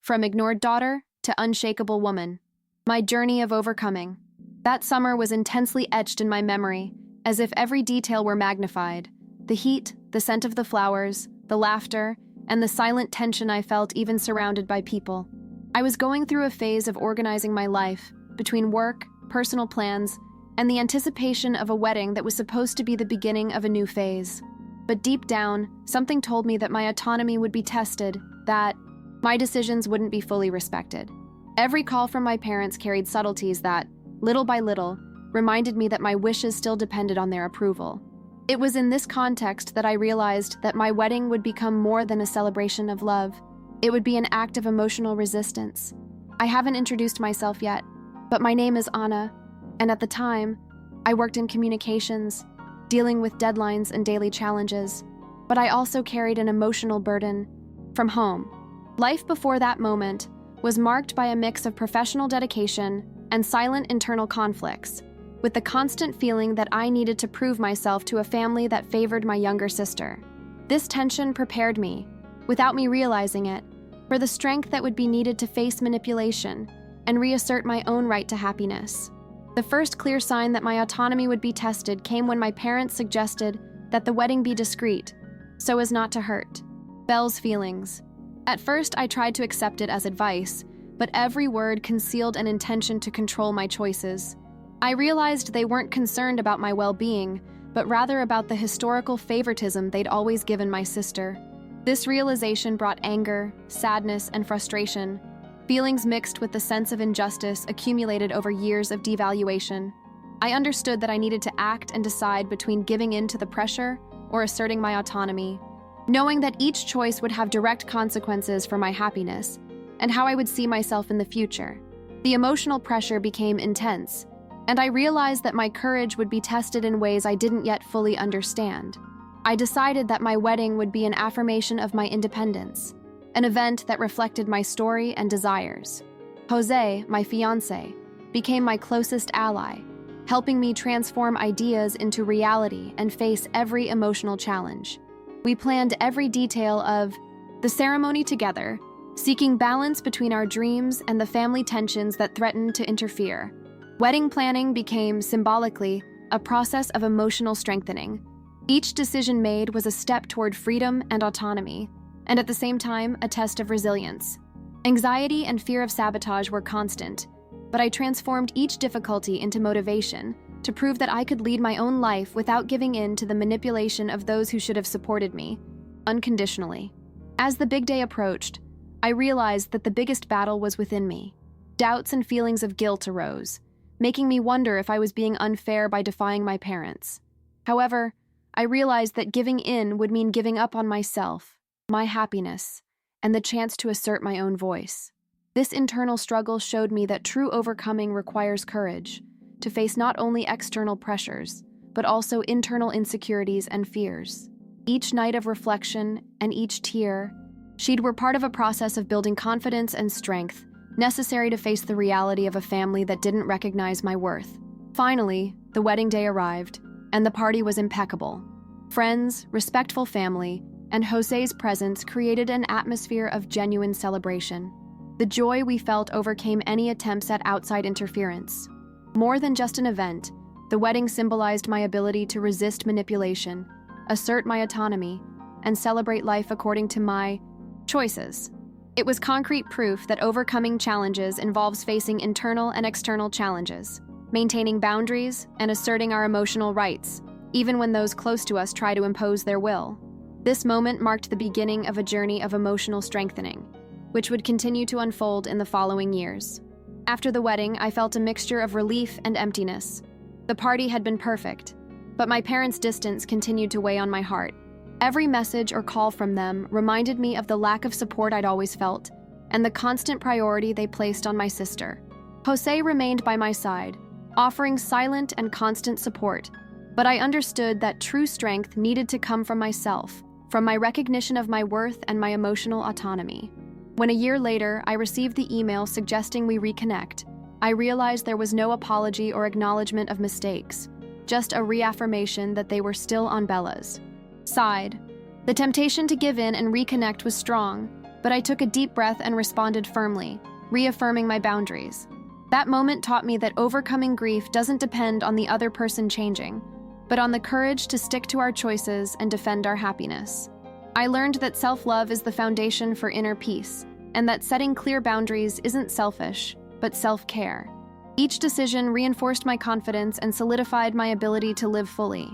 From ignored daughter to unshakable woman. My journey of overcoming. That summer was intensely etched in my memory, as if every detail were magnified. The heat, the scent of the flowers, the laughter, and the silent tension I felt even surrounded by people. I was going through a phase of organizing my life, between work, personal plans, and the anticipation of a wedding that was supposed to be the beginning of a new phase. But deep down, something told me that my autonomy would be tested, that my decisions wouldn't be fully respected. Every call from my parents carried subtleties that, little by little, reminded me that my wishes still depended on their approval. It was in this context that I realized that my wedding would become more than a celebration of love. It would be an act of emotional resistance. I haven't introduced myself yet, but my name is Anna, and at the time, I worked in communications, dealing with deadlines and daily challenges, but I also carried an emotional burden from home. Life before that moment was marked by a mix of professional dedication and silent internal conflicts, with the constant feeling that I needed to prove myself to a family that favored my younger sister. This tension prepared me, without me realizing it, for the strength that would be needed to face manipulation and reassert my own right to happiness. The first clear sign that my autonomy would be tested came when my parents suggested that the wedding be discreet, so as not to hurt Belle's feelings. At first, I tried to accept it as advice, but every word concealed an intention to control my choices. I realized they weren't concerned about my well-being, but rather about the historical favoritism they'd always given my sister. This realization brought anger, sadness, and frustration, feelings mixed with the sense of injustice accumulated over years of devaluation. I understood that I needed to act and decide between giving in to the pressure or asserting my autonomy, knowing that each choice would have direct consequences for my happiness and how I would see myself in the future. The emotional pressure became intense, and I realized that my courage would be tested in ways I didn't yet fully understand. I decided that my wedding would be an affirmation of my independence, an event that reflected my story and desires. Jose, my fiancé, became my closest ally, helping me transform ideas into reality and face every emotional challenge. We planned every detail of the ceremony together, seeking balance between our dreams and the family tensions that threatened to interfere. Wedding planning became, symbolically, a process of emotional strengthening. Each decision made was a step toward freedom and autonomy, and at the same time, a test of resilience. Anxiety and fear of sabotage were constant, but I transformed each difficulty into motivation to prove that I could lead my own life without giving in to the manipulation of those who should have supported me, unconditionally. As the big day approached, I realized that the biggest battle was within me. Doubts and feelings of guilt arose, making me wonder if I was being unfair by defying my parents. However, I realized that giving in would mean giving up on myself, my happiness, and the chance to assert my own voice. This internal struggle showed me that true overcoming requires courage, to face not only external pressures, but also internal insecurities and fears. Each night of reflection and each tear were part of a process of building confidence and strength necessary to face the reality of a family that didn't recognize my worth. Finally, the wedding day arrived, and the party was impeccable. Friends, respectful family, and Jose's presence created an atmosphere of genuine celebration. The joy we felt overcame any attempts at outside interference. More than just an event, the wedding symbolized my ability to resist manipulation, assert my autonomy, and celebrate life according to my choices. It was concrete proof that overcoming challenges involves facing internal and external challenges, maintaining boundaries, and asserting our emotional rights, even when those close to us try to impose their will. This moment marked the beginning of a journey of emotional strengthening, which would continue to unfold in the following years. After the wedding, I felt a mixture of relief and emptiness. The party had been perfect, but my parents' distance continued to weigh on my heart. Every message or call from them reminded me of the lack of support I'd always felt, and the constant priority they placed on my sister. Jose remained by my side, offering silent and constant support, but I understood that true strength needed to come from myself, from my recognition of my worth and my emotional autonomy. When a year later, I received the email suggesting we reconnect, I realized there was no apology or acknowledgement of mistakes, just a reaffirmation that they were still on Bella's side. The temptation to give in and reconnect was strong, but I took a deep breath and responded firmly, reaffirming my boundaries. That moment taught me that overcoming grief doesn't depend on the other person changing, but on the courage to stick to our choices and defend our happiness. I learned that self-love is the foundation for inner peace, and that setting clear boundaries isn't selfish, but self-care. Each decision reinforced my confidence and solidified my ability to live fully,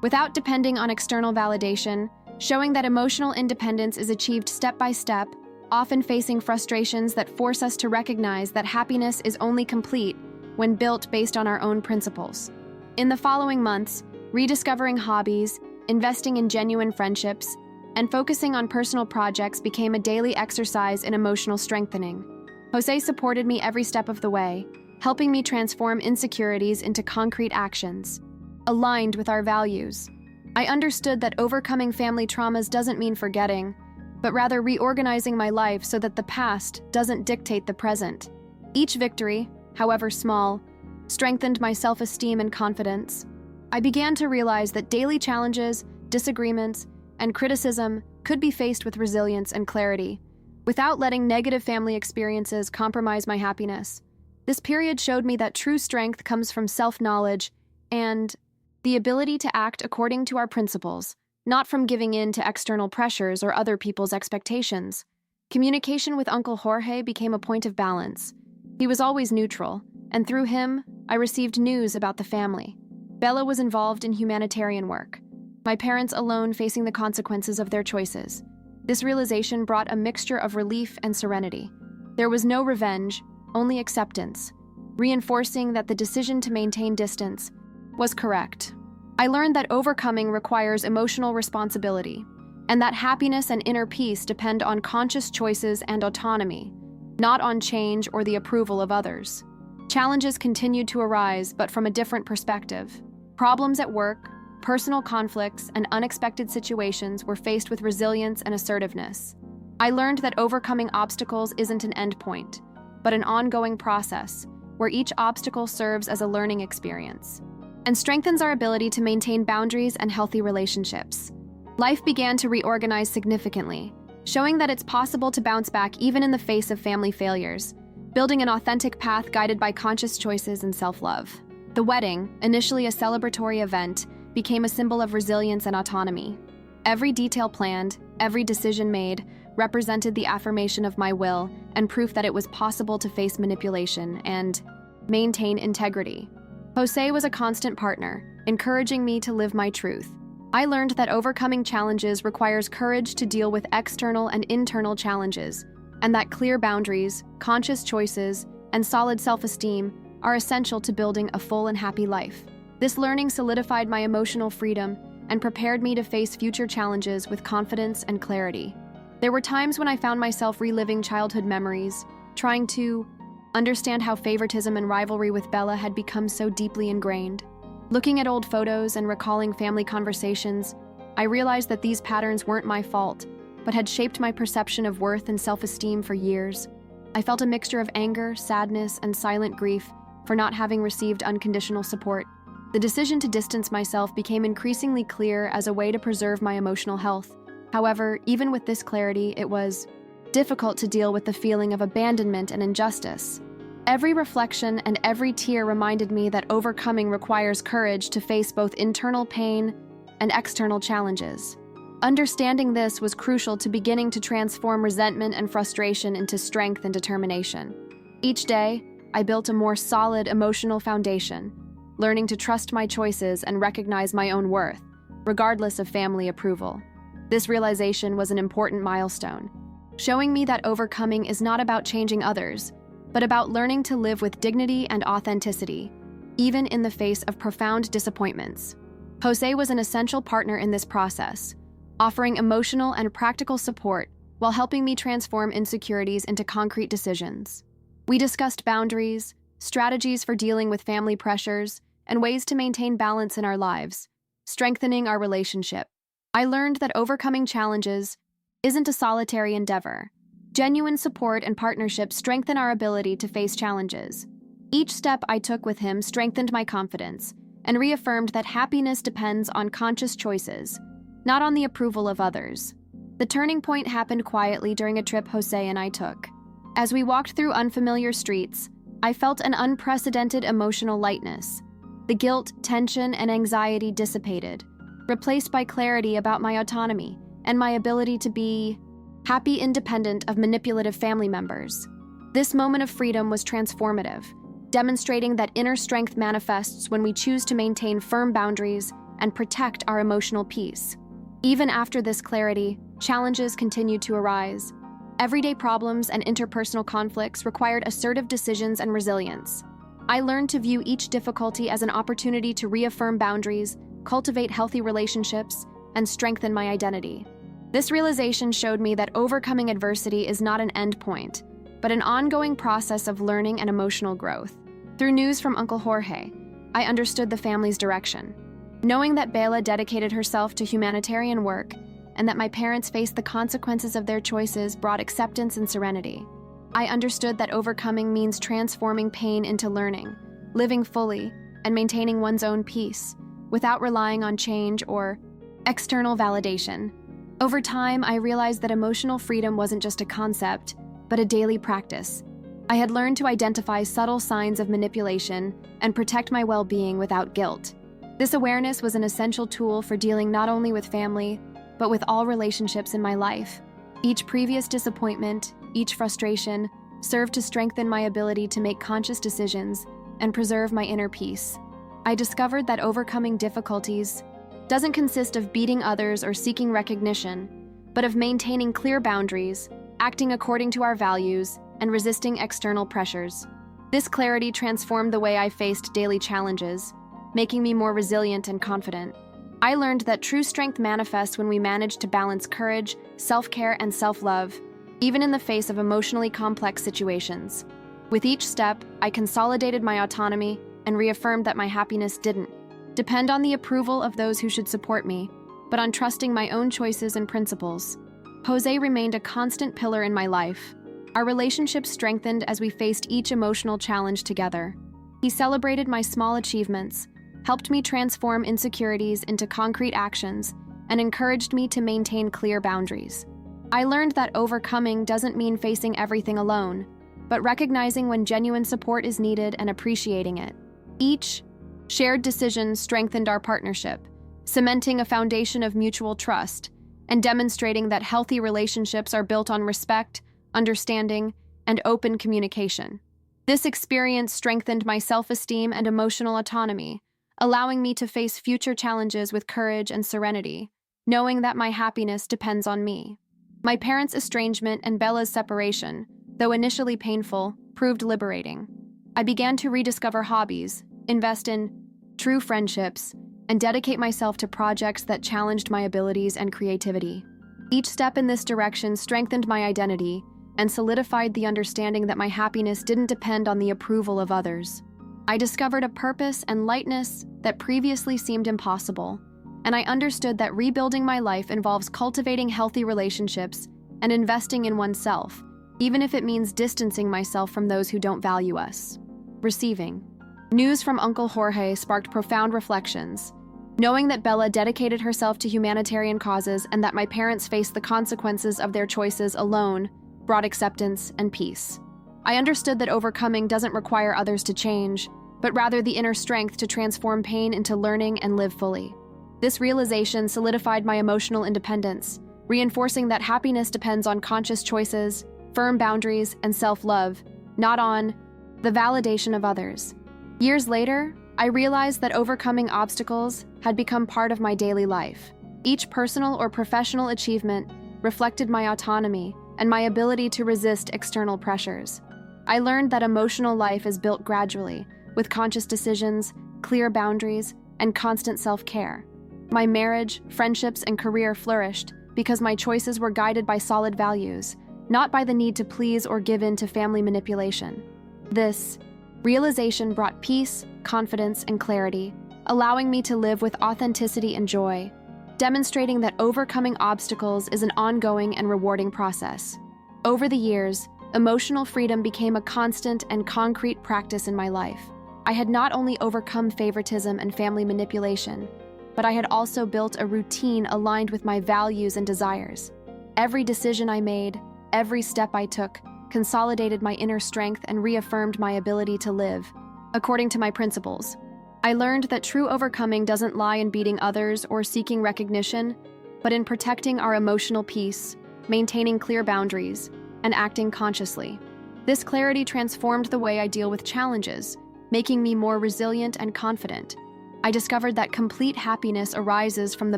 without depending on external validation, showing that emotional independence is achieved step by step, often facing frustrations that force us to recognize that happiness is only complete when built based on our own principles. In the following months, rediscovering hobbies, investing in genuine friendships, and focusing on personal projects became a daily exercise in emotional strengthening. Jose supported me every step of the way, helping me transform insecurities into concrete actions, aligned with our values. I understood that overcoming family traumas doesn't mean forgetting, but rather reorganizing my life so that the past doesn't dictate the present. Each victory, however small, strengthened my self-esteem and confidence. I began to realize that daily challenges, disagreements, and criticism could be faced with resilience and clarity, without letting negative family experiences compromise my happiness. This period showed me that true strength comes from self-knowledge and the ability to act according to our principles, not from giving in to external pressures or other people's expectations. Communication with Uncle Jorge became a point of balance. He was always neutral, and through him, I received news about the family. Bella was involved in humanitarian work, my parents alone facing the consequences of their choices. This realization brought a mixture of relief and serenity. There was no revenge, only acceptance, reinforcing that the decision to maintain distance was correct. I learned that overcoming requires emotional responsibility, and that happiness and inner peace depend on conscious choices and autonomy, not on change or the approval of others. Challenges continued to arise, but from a different perspective. Problems at work, personal conflicts, and unexpected situations were faced with resilience and assertiveness. I learned that overcoming obstacles isn't an endpoint, but an ongoing process where each obstacle serves as a learning experience and strengthens our ability to maintain boundaries and healthy relationships. Life began to reorganize significantly, showing that it's possible to bounce back even in the face of family failures, building an authentic path guided by conscious choices and self-love. The wedding, initially a celebratory event, became a symbol of resilience and autonomy. Every detail planned, every decision made, represented the affirmation of my will and proof that it was possible to face manipulation and maintain integrity. Jose was a constant partner, encouraging me to live my truth. I learned that overcoming challenges requires courage to deal with external and internal challenges, and that clear boundaries, conscious choices, and solid self-esteem are essential to building a full and happy life. This learning solidified my emotional freedom and prepared me to face future challenges with confidence and clarity. There were times when I found myself reliving childhood memories, trying to understand how favoritism and rivalry with Bella had become so deeply ingrained. Looking at old photos and recalling family conversations, I realized that these patterns weren't my fault, but had shaped my perception of worth and self-esteem for years. I felt a mixture of anger, sadness, and silent grief for not having received unconditional support. The decision to distance myself became increasingly clear as a way to preserve my emotional health. However, even with this clarity, it was difficult to deal with the feeling of abandonment and injustice. Every reflection and every tear reminded me that overcoming requires courage to face both internal pain and external challenges. Understanding this was crucial to beginning to transform resentment and frustration into strength and determination. Each day, I built a more solid emotional foundation, learning to trust my choices and recognize my own worth, regardless of family approval. This realization was an important milestone, showing me that overcoming is not about changing others, but about learning to live with dignity and authenticity, even in the face of profound disappointments. Jose was an essential partner in this process, offering emotional and practical support while helping me transform insecurities into concrete decisions. We discussed boundaries, strategies for dealing with family pressures, and ways to maintain balance in our lives, strengthening our relationship. I learned that overcoming challenges isn't a solitary endeavor. Genuine support and partnership strengthen our ability to face challenges. Each step I took with him strengthened my confidence and reaffirmed that happiness depends on conscious choices, not on the approval of others. The turning point happened quietly during a trip Jose and I took. As we walked through unfamiliar streets, I felt an unprecedented emotional lightness. The guilt, tension, and anxiety dissipated, replaced by clarity about my autonomy and my ability to be happy independent of manipulative family members. This moment of freedom was transformative, demonstrating that inner strength manifests when we choose to maintain firm boundaries and protect our emotional peace. Even after this clarity, challenges continued to arise. Everyday problems and interpersonal conflicts required assertive decisions and resilience. I learned to view each difficulty as an opportunity to reaffirm boundaries, cultivate healthy relationships, and strengthen my identity. This realization showed me that overcoming adversity is not an end point, but an ongoing process of learning and emotional growth. Through news from Uncle Jorge, I understood the family's direction. Knowing that Bella dedicated herself to humanitarian work and that my parents faced the consequences of their choices brought acceptance and serenity. I understood that overcoming means transforming pain into learning, living fully, and maintaining one's own peace, without relying on change or external validation. Over time, I realized that emotional freedom wasn't just a concept, but a daily practice. I had learned to identify subtle signs of manipulation and protect my well-being without guilt. This awareness was an essential tool for dealing not only with family, but with all relationships in my life. Each previous disappointment, each frustration, served to strengthen my ability to make conscious decisions and preserve my inner peace. I discovered that overcoming difficulties doesn't consist of beating others or seeking recognition, but of maintaining clear boundaries, acting according to our values, and resisting external pressures. This clarity transformed the way I faced daily challenges, making me more resilient and confident. I learned that true strength manifests when we manage to balance courage, self-care, and self-love, even in the face of emotionally complex situations. With each step, I consolidated my autonomy and reaffirmed that my happiness didn't depend on the approval of those who should support me, but on trusting my own choices and principles. Jose remained a constant pillar in my life. Our relationship strengthened as we faced each emotional challenge together. He celebrated my small achievements, helped me transform insecurities into concrete actions, and encouraged me to maintain clear boundaries. I learned that overcoming doesn't mean facing everything alone, but recognizing when genuine support is needed and appreciating it. Each shared decision strengthened our partnership, cementing a foundation of mutual trust and demonstrating that healthy relationships are built on respect, understanding, and open communication. This experience strengthened my self-esteem and emotional autonomy, allowing me to face future challenges with courage and serenity, knowing that my happiness depends on me. My parents' estrangement and Bella's separation, though initially painful, proved liberating. I began to rediscover hobbies, invest in true friendships, and dedicate myself to projects that challenged my abilities and creativity. Each step in this direction strengthened my identity and solidified the understanding that my happiness didn't depend on the approval of others. I discovered a purpose and lightness that previously seemed impossible, and I understood that rebuilding my life involves cultivating healthy relationships and investing in oneself, even if it means distancing myself from those who don't value us. Receiving news from Uncle Jorge sparked profound reflections. Knowing that Bella dedicated herself to humanitarian causes and that my parents faced the consequences of their choices alone brought acceptance and peace. I understood that overcoming doesn't require others to change, but rather the inner strength to transform pain into learning and live fully. This realization solidified my emotional independence, reinforcing that happiness depends on conscious choices, firm boundaries, and self-love, not on the validation of others. Years later, I realized that overcoming obstacles had become part of my daily life. Each personal or professional achievement reflected my autonomy and my ability to resist external pressures. I learned that emotional life is built gradually, with conscious decisions, clear boundaries, and constant self-care. My marriage, friendships, and career flourished because my choices were guided by solid values, not by the need to please or give in to family manipulation. This realization brought peace, confidence, and clarity, allowing me to live with authenticity and joy, demonstrating that overcoming obstacles is an ongoing and rewarding process. Over the years, emotional freedom became a constant and concrete practice in my life. I had not only overcome favoritism and family manipulation, but I had also built a routine aligned with my values and desires. Every decision I made, every step I took, consolidated my inner strength and reaffirmed my ability to live according to my principles. I learned that true overcoming doesn't lie in beating others or seeking recognition, but in protecting our emotional peace, maintaining clear boundaries, and acting consciously. This clarity transformed the way I deal with challenges, making me more resilient and confident. I discovered that complete happiness arises from the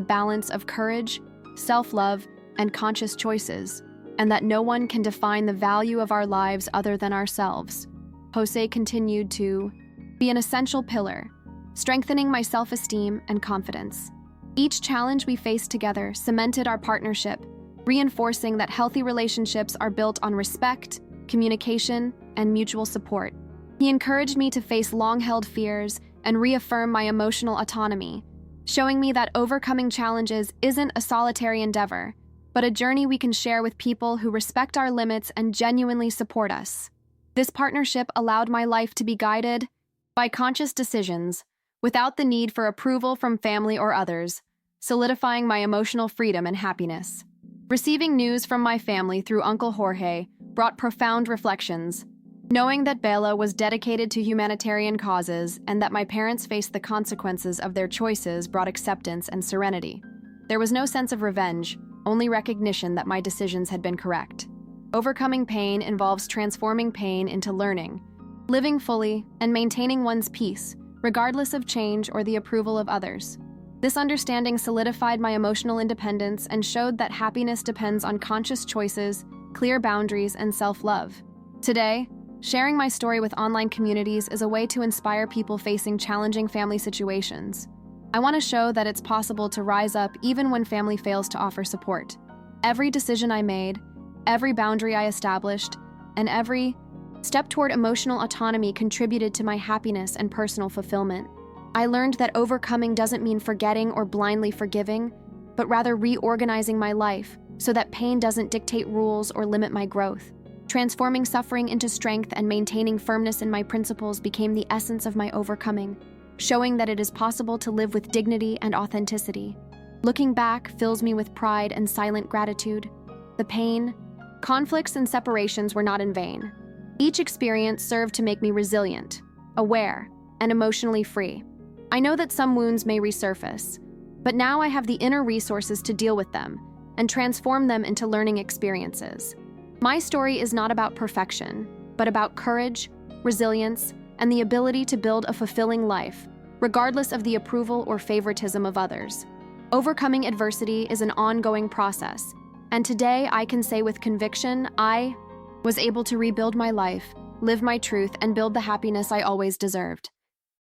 balance of courage, self-love, and conscious choices, and that no one can define the value of our lives other than ourselves. Jose continued to be an essential pillar, strengthening my self-esteem and confidence. Each challenge we faced together cemented our partnership, reinforcing that healthy relationships are built on respect, communication, and mutual support. He encouraged me to face long-held fears and reaffirm my emotional autonomy, showing me that overcoming challenges isn't a solitary endeavor, but a journey we can share with people who respect our limits and genuinely support us. This partnership allowed my life to be guided by conscious decisions, without the need for approval from family or others, solidifying my emotional freedom and happiness. Receiving news from my family through Uncle Jorge brought profound reflections. Knowing that Bella was dedicated to humanitarian causes and that my parents faced the consequences of their choices brought acceptance and serenity. There was no sense of revenge, only recognition that my decisions had been correct. Overcoming pain involves transforming pain into learning, living fully, and maintaining one's peace, regardless of change or the approval of others. This understanding solidified my emotional independence and showed that happiness depends on conscious choices, clear boundaries, and self-love. Today, sharing my story with online communities is a way to inspire people facing challenging family situations. I want to show that it's possible to rise up even when family fails to offer support. Every decision I made, every boundary I established, and every step toward emotional autonomy contributed to my happiness and personal fulfillment. I learned that overcoming doesn't mean forgetting or blindly forgiving, but rather reorganizing my life so that pain doesn't dictate rules or limit my growth. Transforming suffering into strength and maintaining firmness in my principles became the essence of my overcoming, showing that it is possible to live with dignity and authenticity. Looking back fills me with pride and silent gratitude. The pain, conflicts, and separations were not in vain. Each experience served to make me resilient, aware, and emotionally free. I know that some wounds may resurface, but now I have the inner resources to deal with them and transform them into learning experiences. My story is not about perfection, but about courage, resilience, and the ability to build a fulfilling life, regardless of the approval or favoritism of others. Overcoming adversity is an ongoing process, and today I can say with conviction, I was able to rebuild my life, live my truth, and build the happiness I always deserved.